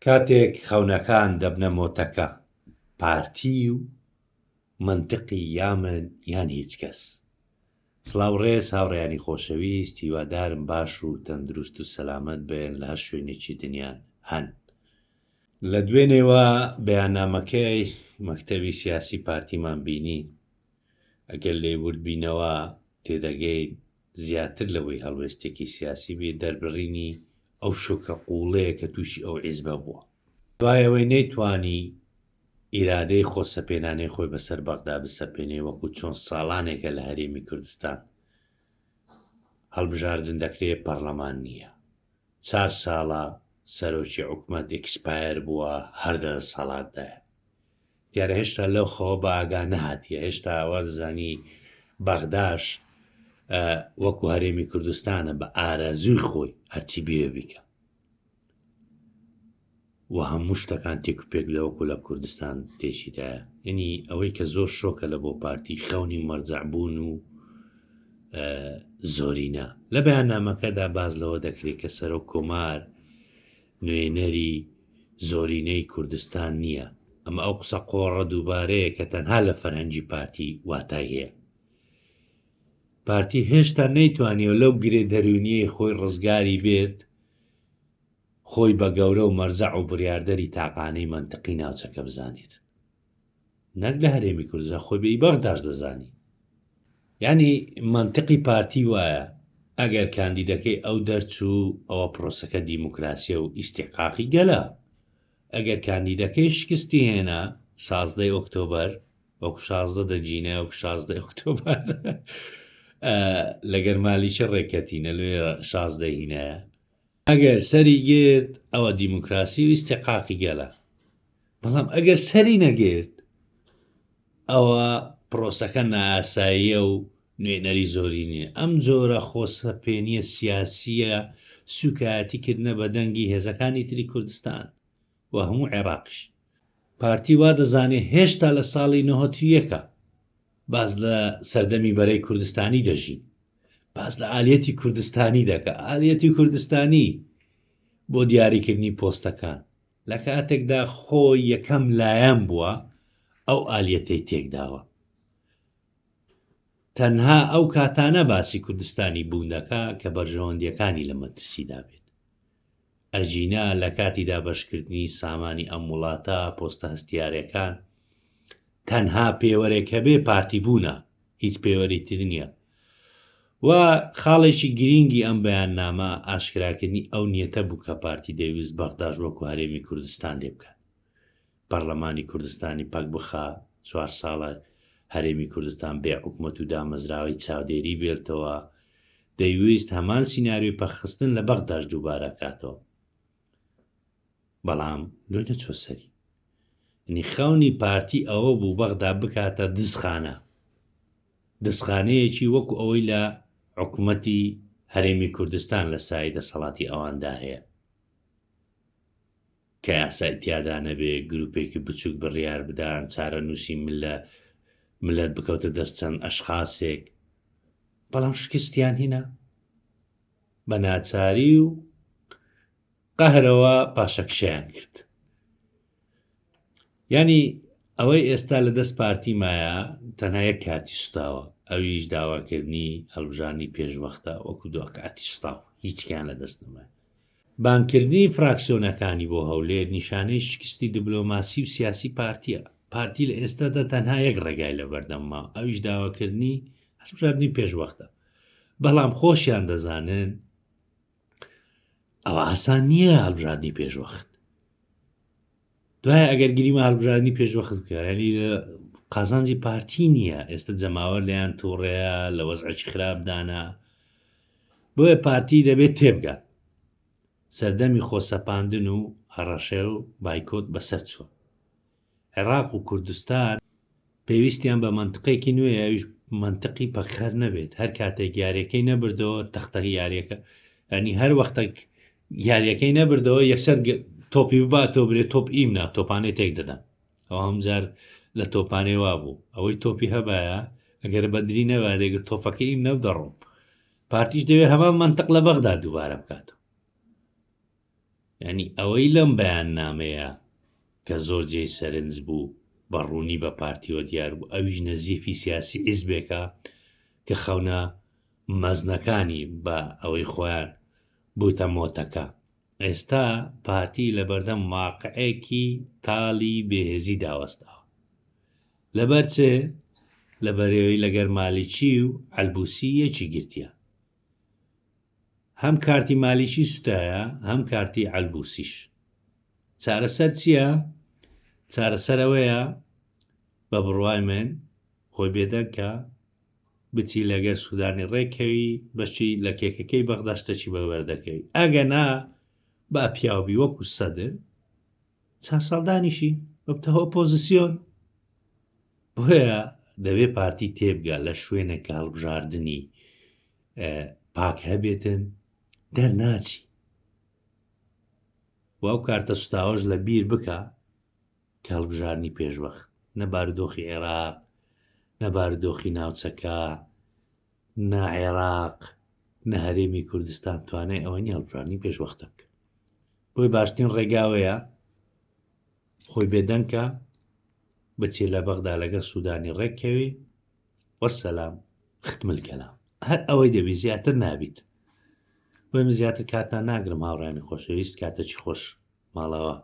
کاتێک خەونەکان دەبنە مۆتەکە، پارتی و منتقی یامن یان هیچ کەس. سڵاوڕێز هاوڕێیانی خۆشەویست، هیوادارم باش و تەندروست و سەلامەت بێن لە هەر شوێنێکی دنیان هەن. لە دوێنێوە بەیاننامەکەی مەکتەبی سیاسی پارتیمان بینی، ئەگەر لێبورد بینەوە تێدەگەین زیاتر لەوەی هەڵوێستێکی سیاسی بێ دەربڕینی ئەو شوکە قوڵەیە کە تووشی ئەو حیزبە بووە. دوایەوەی نەیتوانی ئیرادەی خۆسەپێنانەی خۆی بەسەر بەغدا بسەپێنێ، وەکو چۆن ساڵانێکە لە هەرێمی کوردستان هەڵبژاردن دەکرێت پەرلەمان نییە. 4 ساڵە سەرۆکی حکومەت ئێکسپایر بووە، هەر 10 ساڵاتدایە. دیارە هێشتا لەو خەوە بە ئاگا نەهاتیە، هێشتا ئەوە دەزانی بەغداش وەکو هەرێمی کوردستانە بە ئارەزووی خۆی هەرچی بێ بیکە و هەموو شتەکان تێک و پێک لەوەکو لە کوردستان تێشیدایە. یعنی ئەوەی کە زۆر شۆکە لە بۆ پارتی خەونی مەرجەعبوون و زۆرینە. لە بەیاننامەکەدا باز لەوە دەکرێت کە سەرۆک کۆمار نوێنەری زۆرینەی کوردستان نییە. ئەمە ئەو قسە قۆڕە دووبارەیە کە تەنها لە فەرهەنگی پارتی واتای هەیە. پارتی هێشتا نەیتوانێت لەو گرێ دەرونیەی خۆی ڕزگاری بێت، خۆی بە گەورە و مەرجەع و بڕیاردەری تاقانەی منتقی ناوچەکە بزانێت. نەک لە هەرێمی کوردستان خۆی بە بەغداش دەزانی. یعنی منتقی پارتی وایە ئەگەر کاندیدەکەی ئەو دەرچوو ئەوە پرۆسەکە دیموکراسیە و ئیستیحقاقی گەلە. ئەگەر کاندیدەکەی شکستی هێنا 16 ئۆکتۆبەر، وەکو 16 دەنجینە وەکو 16 ئۆکتۆبەر لەگەر مالیشە ڕێکەتینە لێ 16 هینایە، ئەگەر سەری گرت ئەوە دیموکراسی و ئیستیحقاقی گەلە. بەڵام ئەگەر سەری نەگرت ئەوە پرۆسەکە نائاساییە و نوێنەری زۆری نییە. ئەم جۆرە خۆسەپێنیە سیاسیە سوکایەتیکردنە بە دەنگی هێزەکانی تری کوردستان و هەموو عێراقیش. پارتی وا دەزانێت هێشتا لە ساڵی 91 باز لە سەردەمی بەرەی کوردستانی دەژین، باز لە ئالیەتی کوردستانی دەکە، ئالیەتی کوردستانی بۆ دیاریکردنی پۆستەکان. لە کاتێکدا خۆی یەکەم لایەن بووە ئەو ئالیەتەی تێکداوە. تەنها ئەو کاتانە باسی کوردستانی بوون دەکا کە بەرژەوەندیەکانی لە مەترسیدا بێت. ئەژینا لە کاتیدا بەشکردنی سامانی ئەم وڵاتە پۆستە هەستیارەکان تەنها پێوەرێکە بێ پارتی بوونە، هیچ پێوەری تر نییە. و خاڵێکی گرینگی ئەم بەیاننامە ئاشکراکردنی ئەو نیەتە بوو کە پارتی دەیویست بەغداش وەکو هەرێمی کوردستان لێ بکات، پەرلەمانی کوردستانی پەک بخا، 4 ساڵە هەرێمی کوردستان بێ حکومەت و دامەزراوەی چاودێری بێتەوە. دەیویست هەمان سیناریۆی پەخستن لە بەغداش دووبارە کاتەوە. بەڵام لۆی نەچوە سەری. خەونی پارتی ئەوە بوو بەغدا بکاتە دزخانەیەکی وەکو ئەوەی لە حکومەتی هەرێمی کوردستان لە سای دەسەڵاتی ئەواندا هەیە کە یاسای تیادا نەبێ، گروپێکی بچووک بڕیار بدان، چارە نووسی ملەت بکەوتە دەست چەند ئەشخاسێک. بەڵام شکستیان هێنا بە ناچاری و قەهرەوە پاشەکشەیان کرد. یعنی ئەوەی ئێستا لە دەست پارتی مایە تەنها یەک کارتی سوتاوە، ئەویش داواکردنی هەڵبژاردنی پێشوەختە وەکو دو کارتی سوتاوە، هیچیان لە دەست نەمایە. بانکردنی فراکسیۆنەکانی بۆ هەولێر نیشانەی شکستی دیبلۆماسی و سیاسی پارتیە. پارتی لە ئێستادا تەنها یەک ڕێگای لە بەردەمما، ئەویش داواکردنی هەڵبژاردنی پێشوەختە. بەڵام خۆشیان دەزانن ئەوە ئاسان نییە هەڵبژاردنی پێشوەخت. دوایە ئەگەر گریمە هەڵبژاردننی پێشوەخت بکە، ینی قازانجی پارتی نییە. ئێستا جەماوەر لەیان تووڕەیە لە وەزعێکی خراپدانە. بۆیە پارتی دەبێت تێبگات. سەردەمی خۆسەپاندن و هەڕەشێ و بایکۆت بەسەر چووە. عێراق و کوردستان پێویستیان بە منتقێکی نوێ، ئەویش منتقی پەخەر نەبێت. هەر کاتێک یاریەکەی نەبردەوە تەختە یاریەکە، ینی هەر وەختێک یاریەکەی نەبردەوە یەکسەر تۆپی بباتەوە برێت تۆپ ئیمنا تۆپانەی تێک دەدەن. ئەوە هەمجار لە تۆپانەی وا بوو، ئەوەی تۆپی هەبایە ئەگەر بەدری نەوە دێگە تۆفەکە ئیم نەودەڕۆم. پارتیش دەوێت هەمان منتق لە بەغدا دووبارە بکاتەوە. ینی ئەوەی لەم بەیان نامەیە کە زۆر جێی سەرنج بوو بەڕوونی بە پارتیۆ دیار بوو ئەویش نەزیفی سیاسی حیزبێکە کە خەونە مەزنەکانی بە ئەوەی خۆیان بووتە مۆتەکە. ئێستا پارتی لە بەردەم واقعەیەکی تاڵی بێهێزی داوەستاوە لەبەرچێ لە بەرەوەی لەگەر مالیکی و ئەلبوسی یەکی گرتیە، هەم کارتی مالیکی سوتایە هەم کارتی ئەلبوسیش. چارەسەر چییە؟ چارەسەر ئەوەیە بە بڕوای من خۆی بێدەنکە بچی لەگەر سوودانی ڕێکەوی بەشی لە کێکەکەی بەغداشتەکی بەوەردەکەوی، ئەگەنا با پیاوبی وەکو سەدر 4 ساڵدانیشی بەبتەوە ئۆپۆزیسیۆن. بۆیە دەبێ پارتی تێبگا لە شوێنێک هەڵبژاردننی پاک هەبێتن دەرناچی واو کارتە سوتاوەش لە بیر بکە کە هەڵبژارنی پێشوەخت نە بارودۆخی عێراق نە بارودۆخی ناوچەکە نە عێراق نە هەرێمی کوردستان توانای ئەوەنی هەڵبژارنی پێشوەختە بکە. بۆی باشترین ڕێگاوەیە خۆی بێدەنکە بچێ لە بەغدا لەگەڵ سوودانی ڕێککەوی وەسەلام ختمل کەلام هەر ئەوەی دەبی زیاتر نابیت. بۆی من زیاتر کاتان ناگرم هاوڕانی خۆشەویست کاتەکی خۆش ماڵەوە.